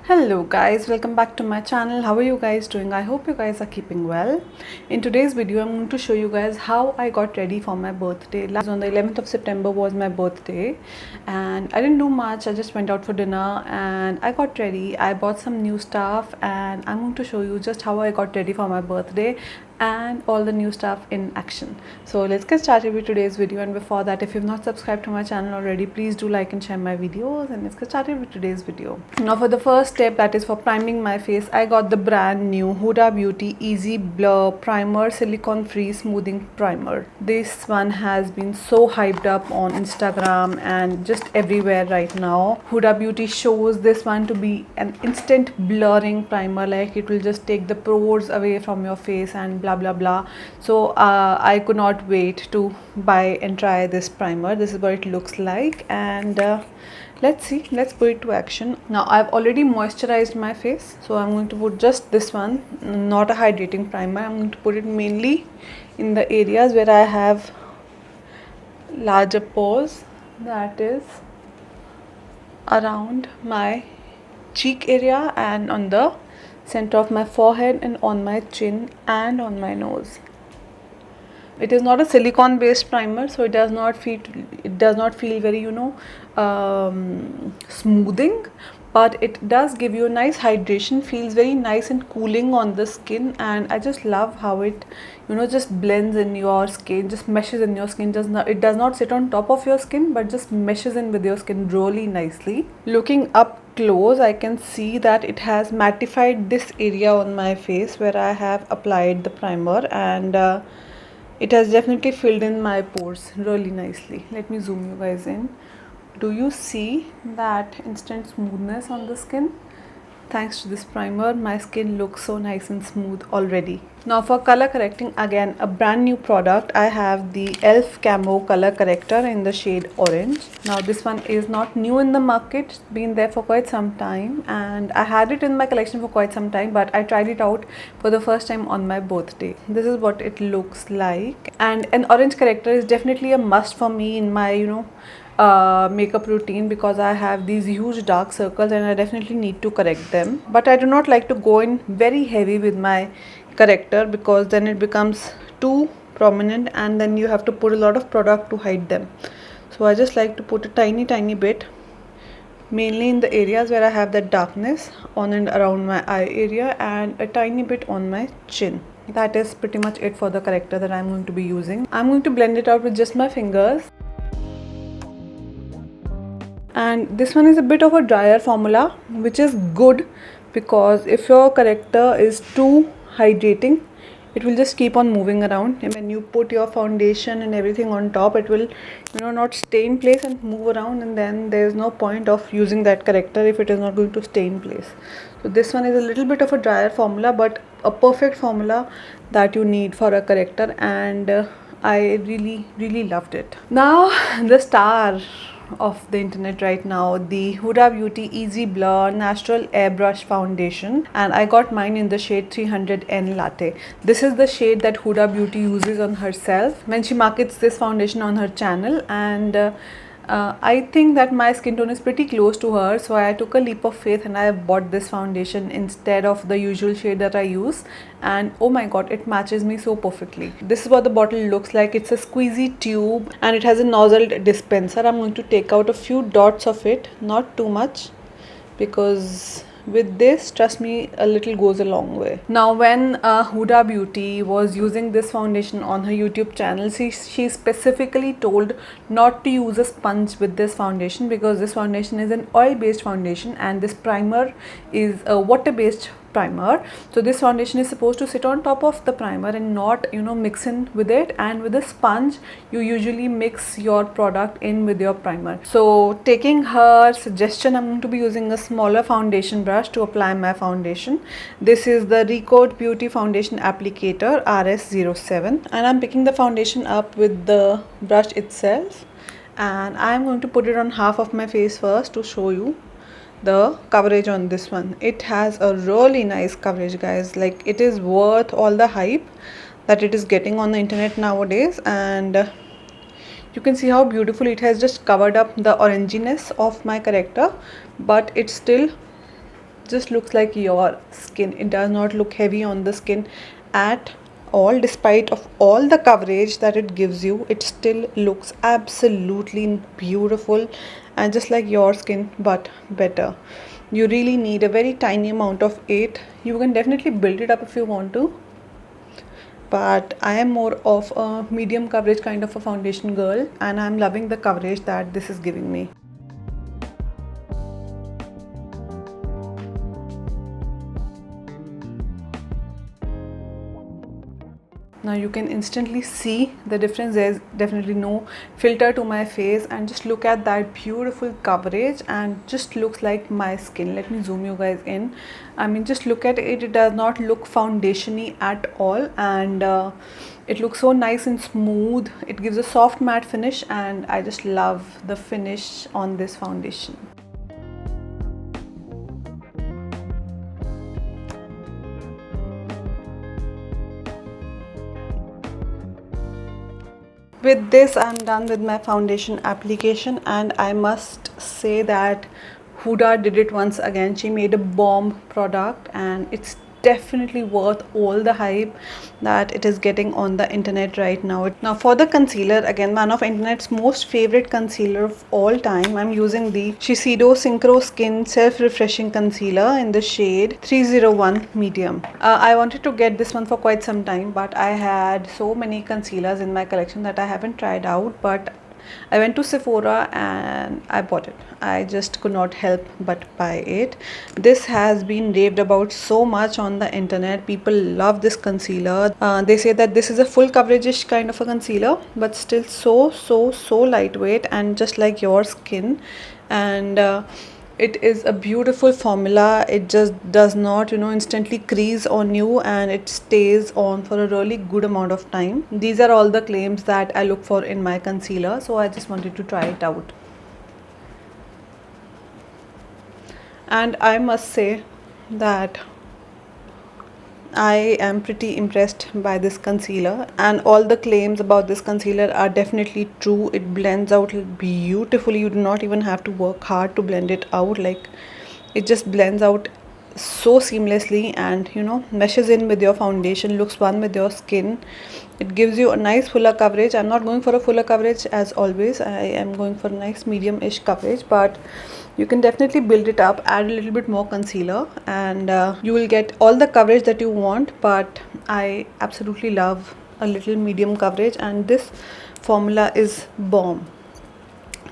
Hello guys, welcome back to my channel. How are you guys doing? I hope you guys are keeping well. In today's video I'm going to show you guys how I got ready for my birthday. On the 11th of September was my birthday and I didn't do much. I just went out for dinner and I got ready. I bought some new stuff and I'm going to show you just how I got ready for my birthday and all the new stuff in action. So let's get started with today's video, and before that, if you've not subscribed to my channel already, please do like and share my videos, and let's get started with today's video. Now for the first step, that is for priming my face, I got the brand new Huda Beauty Easy Blur Primer Silicone Free Smoothing Primer. This one has been so hyped up on Instagram and just everywhere right now. Huda Beauty shows this one to be an instant blurring primer, like it will just take the pores away from your face and blah blah blah. So I could not wait to buy and try this primer. This is what it looks like, and let's put it to action. Now I've already moisturized my face, so I'm going to put just this one, not a hydrating primer. I'm going to put it mainly in the areas where I have larger pores, that is around my cheek area and on the center of my forehead and on my chin and on my nose. It is not a silicone based primer, so it does not feel very smoothing, but it does give you a nice hydration, feels very nice and cooling on the skin, and I just love how it just blends in your skin, just meshes in your skin. It does not sit on top of your skin, but just meshes in with your skin really nicely. Looking up close, I can see that it has mattified this area on my face where I have applied the primer, and it has definitely filled in my pores really nicely. Let me zoom you guys in. Do you see that instant smoothness on the skin? Thanks to this primer, my skin looks so nice and smooth already. Now for color correcting, again a brand new product. I have the e.l.f. Camo Color Corrector in the shade Orange. Now this one is not new in the market. It's been there for quite some time and I had it in my collection for quite some time, but I tried it out for the first time on my birthday. This is what it looks like, and an orange corrector is definitely a must for me in my makeup routine, because I have these huge dark circles and I definitely need to correct them. But I do not like to go in very heavy with my corrector, because then it becomes too prominent and then you have to put a lot of product to hide them. So I just like to put a tiny bit, mainly in the areas where I have that darkness on and around my eye area, and a tiny bit on my chin. That is pretty much it for the corrector that I'm going to be using. I'm going to blend it out with just my fingers. And this one is a bit of a drier formula, which is good, because if your corrector is too hydrating, it will just keep on moving around, and when you put your foundation and everything on top, it will not stay in place and move around, and then there is no point of using that corrector if it is not going to stay in place. So this one is a little bit of a drier formula, but a perfect formula that you need for a corrector, and I really loved it. Now the star of the internet right now, the Huda Beauty Easy Blur Natural Airbrush Foundation, and I got mine in the shade 300N Latte. This is the shade that Huda Beauty uses on herself when she markets this foundation on her channel, and I think that my skin tone is pretty close to her, so I took a leap of faith and I bought this foundation instead of the usual shade that I use, and oh my god, it matches me so perfectly. This is what the bottle looks like. It's a squeezy tube and it has a nozzled dispenser. I'm going to take out a few dots of it, not too much, because with this, trust me, a little goes a long way. Now when Huda Beauty was using this foundation on her YouTube channel, she specifically told not to use a sponge with this foundation, because this foundation is an oil based foundation and this primer is a water based primer. So this foundation is supposed to sit on top of the primer and not mix in with it, and with a sponge you usually mix your product in with your primer. So taking her suggestion, I'm going to be using a smaller foundation brush to apply my foundation. This is the Recode Beauty Foundation Applicator RS07, and I'm picking the foundation up with the brush itself, and I'm going to put it on half of my face first to show you the coverage on this one. It has a really nice coverage, guys. Like, it is worth all the hype that it is getting on the internet nowadays, and you can see how beautiful it has just covered up the oranginess of my character, but it still just looks like your skin. It does not look heavy on the skin at all. Despite of all the coverage that it gives you, it still looks absolutely beautiful and just like your skin, but better. You really need a very tiny amount of it. You can definitely build it up if you want to, but I am more of a medium coverage kind of a foundation girl, and I'm loving the coverage that this is giving me. Now you can instantly see the difference. There's definitely no filter to my face, and just look at that beautiful coverage and just looks like my skin. Let me zoom you guys in. I mean, just look at it. It does not look foundation-y at all, and it looks so nice and smooth. It gives a soft matte finish, and I just love the finish on this foundation. With this, I'm done with my foundation application, and I must say that Huda did it once again. She made a bomb product, and it's definitely worth all the hype that it is getting on the internet right now. Now for the concealer, again, one of internet's most favorite concealer of all time, I'm using the Shiseido Synchro Skin Self Refreshing Concealer in the shade 301 medium. I wanted to get this one for quite some time, but I had so many concealers in my collection that I haven't tried out, but I went to Sephora and I bought it. I just could not help but buy it. This has been raved about so much on the internet. People love this concealer. They say that this is a full coverage-ish kind of a concealer, but still so lightweight and just like your skin. And it is a beautiful formula. It just does not, instantly crease on you, and it stays on for a really good amount of time. These are all the claims that I look for in my concealer, so I just wanted to try it out. And I must say that I am pretty impressed by this concealer, and all the claims about this concealer are definitely true. It blends out beautifully. You do not even have to work hard to blend it out. Like, it just blends out so seamlessly, and meshes in with your foundation, looks one with your skin. It gives you a nice fuller coverage. I'm not going for a fuller coverage as always. I am going for a nice medium-ish coverage, but you can definitely build it up, add a little bit more concealer, and you will get all the coverage that you want. But I absolutely love a little medium coverage, and this formula is bomb.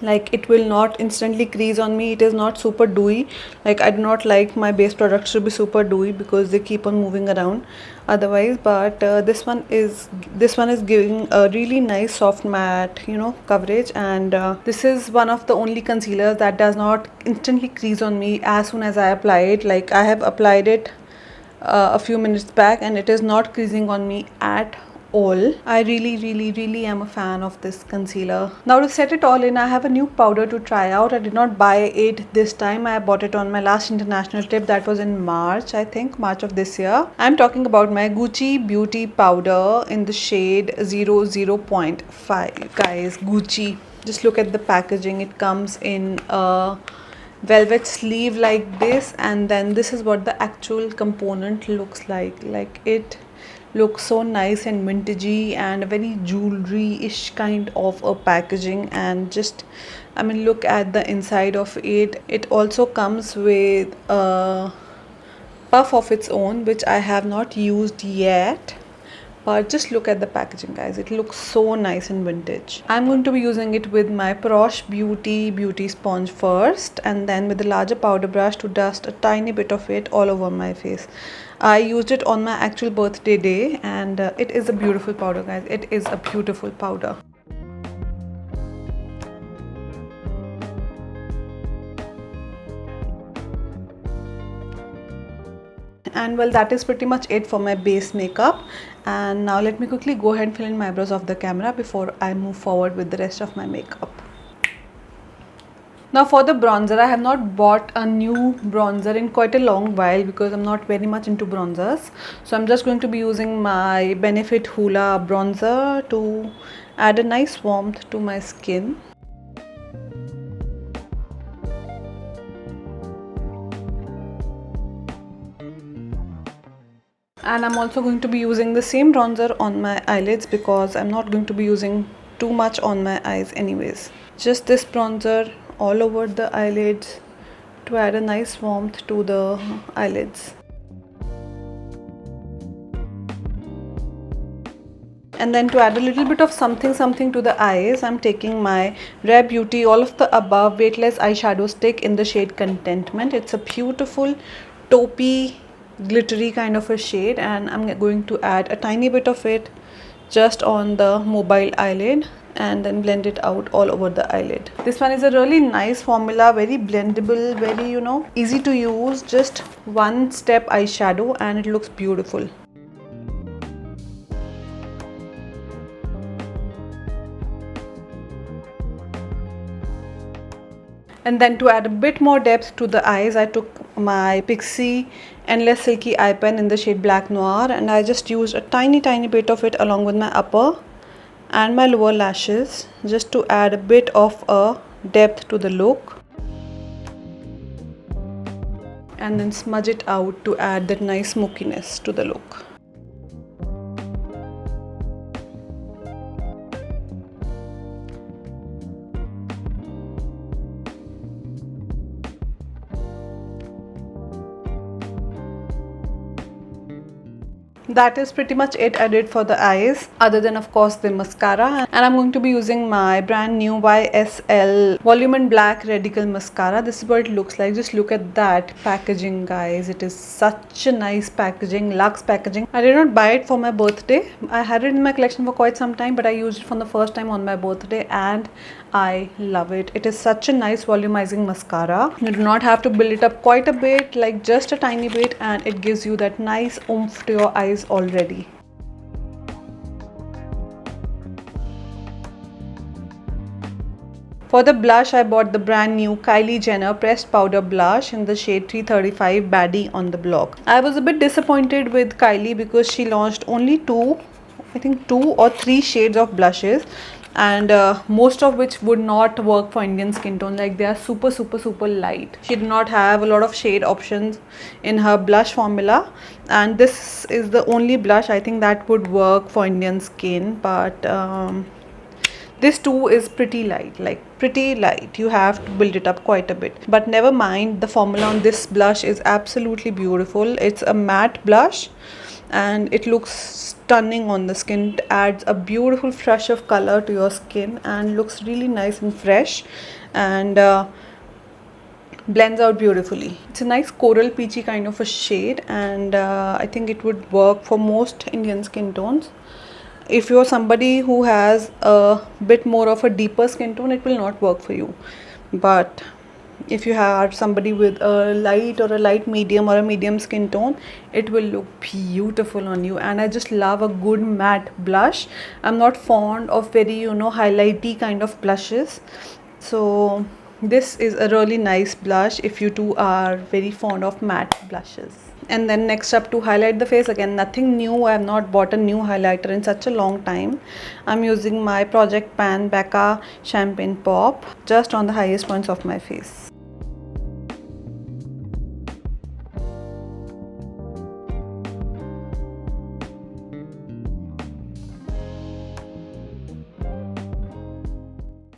Like, it will not instantly crease on me. It is not super dewy. Like, I do not like my base products to be super dewy because they keep on moving around otherwise, but this one is giving a really nice soft matte coverage, and this is one of the only concealers that does not instantly crease on me as soon as I apply it. Like, I have applied it a few minutes back, and it is not creasing on me at all. I really am a fan of this concealer. Now, to set it all in, I have a new powder to try out. I did not buy it this time. I bought it on my last international trip. That was in March, I think, March of this year. I'm talking about my Gucci Beauty powder in the shade 0.5. Guys, Gucci, just look at the packaging. It comes in a velvet sleeve like this, and then this is what the actual component looks like. Like, it looks so nice and vintagey and a very jewelry-ish kind of a packaging. And just, I mean, look at the inside of it. It also comes with a puff of its own, which I have not used yet, but just look at the packaging, guys. It looks so nice and vintage. I'm going to be using it with my Prosh beauty sponge first, and then with the larger powder brush to dust a tiny bit of it all over my face. I used it on my actual birthday day, and it is a beautiful powder, guys. It is a beautiful powder. And well, that is pretty much it for my base makeup. And now let me quickly go ahead and fill in my eyebrows off the camera before I move forward with the rest of my makeup. Now for the bronzer, I have not bought a new bronzer in quite a long while because I'm not very much into bronzers. So I'm just going to be using my Benefit Hoola bronzer to add a nice warmth to my skin. And I'm also going to be using the same bronzer on my eyelids because I'm not going to be using too much on my eyes anyways. Just this bronzer all over the eyelids to add a nice warmth to the eyelids. And then to add a little bit of something to the eyes, I'm taking my Rare Beauty All of the Above Weightless Eyeshadow Stick in the shade Contentment. It's a beautiful taupey glittery kind of a shade, and I'm going to add a tiny bit of it just on the mobile eyelid and then blend it out all over the eyelid. This one is a really nice formula, very blendable, very easy to use, just one step eyeshadow and it looks beautiful. And then to add a bit more depth to the eyes, I took my Pixi Endless Silky Eye Pen in the shade Black Noir, and I just used a tiny bit of it along with my upper and my lower lashes just to add a bit of a depth to the look. And then smudge it out to add that nice smokiness to the look. That is pretty much it I did for the eyes, other than of course the mascara. And I'm going to be using my brand new YSL Volume in Black Radical Mascara. This is what it looks like. Just look at that packaging, guys. It is such a nice packaging, luxe packaging. I did not buy it for my birthday. I had it in my collection for quite some time, but I used it for the first time on my birthday and I love it. It is such a nice volumizing mascara. You do not have to build it up quite a bit, like just a tiny bit, and it gives you that nice oomph to your eyes already. For the blush, I bought the brand new Kylie Jenner Pressed Powder Blush in the shade 335 Baddie on the Block. I was a bit disappointed with Kylie because she launched only two or three shades of blushes, and most of which would not work for Indian skin tone. Like, they are super light. She did not have a lot of shade options in her blush formula, and this is the only blush I think that would work for Indian skin. But this too is pretty light, like pretty light. You have to build it up quite a bit, but never mind, the formula on this blush is absolutely beautiful. It's a matte blush and it looks stunning on the skin. It adds a beautiful flush of color to your skin and looks really nice and fresh, and blends out beautifully. It's a nice coral peachy kind of a shade, and I think it would work for most Indian skin tones. If you're somebody who has a bit more of a deeper skin tone, it will not work for you. But if you are somebody with a light or a light medium or a medium skin tone, it will look beautiful on you. And I just love a good matte blush. I'm not fond of very highlighty kind of blushes, so this is a really nice blush if you two are very fond of matte blushes. And then next up, to highlight the face, again nothing new. I have not bought a new highlighter in such a long time. I'm using my Project Pan Becca Champagne Pop just on the highest points of my face.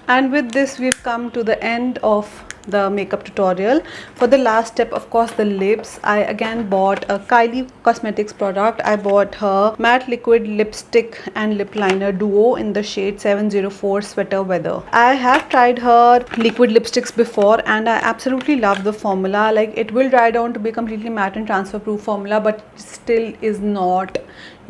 And with this, we've come to the end of the makeup tutorial. For the last step, of course, the lips, I again bought a Kylie Cosmetics product. I bought her matte liquid lipstick and lip liner duo in the shade 704 Sweater Weather. I have tried her liquid lipsticks before and I absolutely love the formula. Like, it will dry down to be completely matte and transfer proof formula, but still is not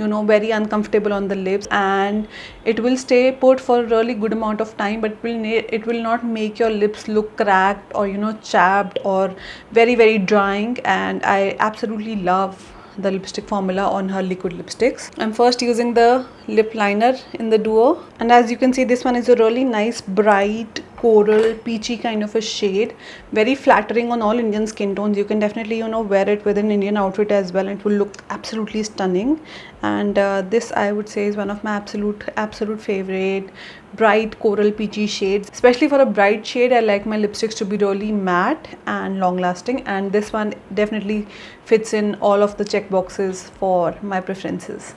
very uncomfortable on the lips, and it will stay put for a really good amount of time, but it will not make your lips look cracked or chapped or very drying. And I absolutely love the lipstick formula on her liquid lipsticks. I'm first using the lip liner in the duo, and as you can see, this one is a really nice bright coral peachy kind of a shade, very flattering on all Indian skin tones. You can definitely wear it with an Indian outfit as well, and it will look absolutely stunning. And this I would say is one of my absolute favorite bright coral peachy shades. Especially for a bright shade, I like my lipsticks to be really matte and long lasting, and this one definitely fits in all of the check boxes for my preferences.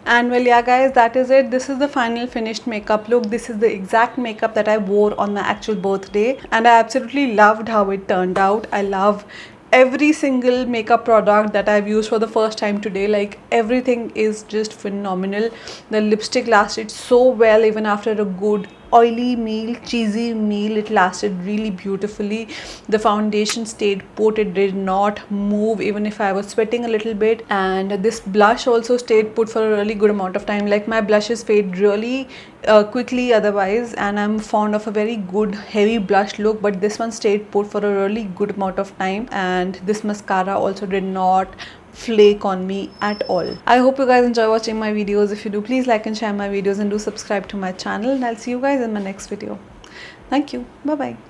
And well, yeah guys, that is it. This is the final finished makeup look. This is the exact makeup that I wore on my actual birthday, and I absolutely loved how it turned out. I love every single makeup product that I've used for the first time today. Like, everything is just phenomenal. The lipstick lasted so well even after a good oily meal, cheesy meal. It lasted really beautifully. The foundation stayed put, it did not move even if I was sweating a little bit. And this blush also stayed put for a really good amount of time. Like, my blushes fade really quickly otherwise, and I'm fond of a very good heavy blush look, but this one stayed put for a really good amount of time. And this mascara also did not flake on me at all. I hope you guys enjoy watching my videos. If you do, please like and share my videos, and do subscribe to my channel, and I'll see you guys in my next video. Thank you. Bye bye.